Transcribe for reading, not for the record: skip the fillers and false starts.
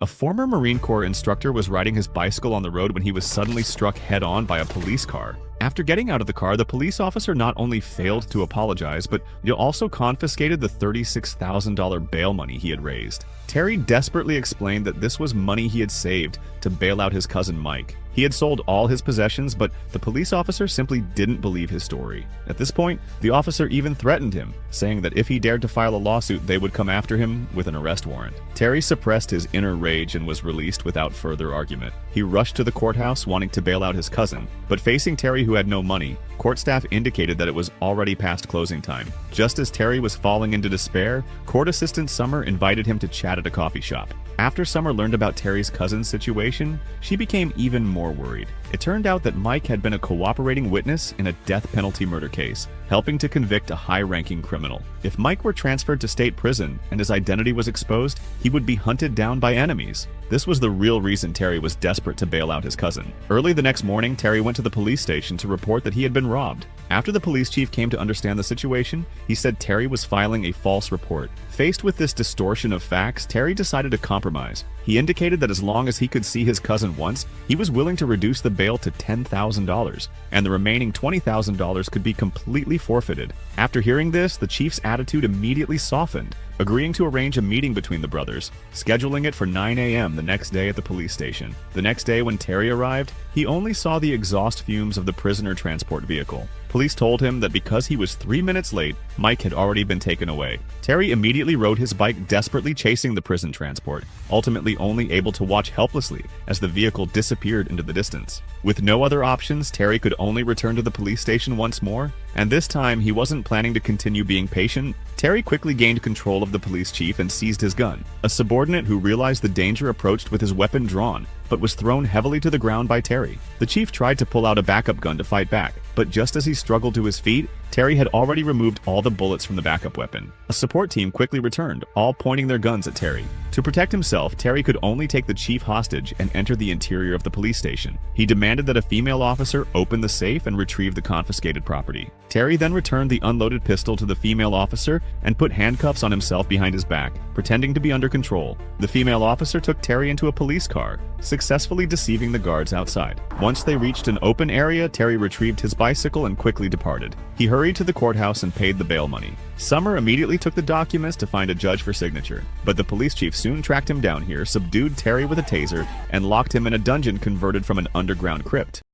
A former Marine Corps instructor was riding his bicycle on the road when he was suddenly struck head-on by a police car. After getting out of the car, the police officer not only failed to apologize, but also confiscated the $36,000 bail money he had raised. Terry desperately explained that this was money he had saved to bail out his cousin Mike. He had sold all his possessions, but the police officer simply didn't believe his story. At this point, the officer even threatened him, saying that if he dared to file a lawsuit, they would come after him with an arrest warrant. Terry suppressed his inner rage and was released without further argument. He rushed to the courthouse wanting to bail out his cousin, but facing Terry, who had no money, court staff indicated that it was already past closing time. Just as Terry was falling into despair, court assistant Summer invited him to chat at a coffee shop. After Summer learned about Terry's cousin's situation, she became even more worried. It turned out that Mike had been a cooperating witness in a death penalty murder case, helping to convict a high-ranking criminal. If Mike were transferred to state prison and his identity was exposed, he would be hunted down by enemies. This was the real reason Terry was desperate to bail out his cousin. Early the next morning, Terry went to the police station to report that he had been robbed. After the police chief came to understand the situation, he said Terry was filing a false report. Faced with this distortion of facts, Terry decided to compromise. He indicated that as long as he could see his cousin once, he was willing to reduce the bail to $10,000, and the remaining $20,000 could be completely forfeited. After hearing this, the chief's attitude immediately softened, agreeing to arrange a meeting between the brothers, scheduling it for 9 a.m. the next day at the police station. The next day when Terry arrived, he only saw the exhaust fumes of the prisoner transport vehicle. Police told him that because he was 3 minutes late, Mike had already been taken away. Terry immediately rode his bike, desperately chasing the prison transport, ultimately only able to watch helplessly as the vehicle disappeared into the distance. With no other options, Terry could only return to the police station once more, and this time he wasn't planning to continue being patient. Terry quickly gained control of the police chief and seized his gun. A subordinate who realized the danger approached with his weapon drawn, but was thrown heavily to the ground by Terry. The chief tried to pull out a backup gun to fight back, but just as he struggled to his feet, Terry had already removed all the bullets from the backup weapon. A support team quickly returned, all pointing their guns at Terry. To protect himself, Terry could only take the chief hostage and enter the interior of the police station. He demanded that a female officer open the safe and retrieve the confiscated property. Terry then returned the unloaded pistol to the female officer and put handcuffs on himself behind his back, pretending to be under control. The female officer took Terry into a police car, successfully deceiving the guards outside. Once they reached an open area, Terry retrieved his bicycle and quickly departed. He hurried to the courthouse and paid the bail money. Summer immediately took the documents to find a judge for signature, but the police chief soon tracked him down here, subdued Terry with a taser, and locked him in a dungeon converted from an underground crypt.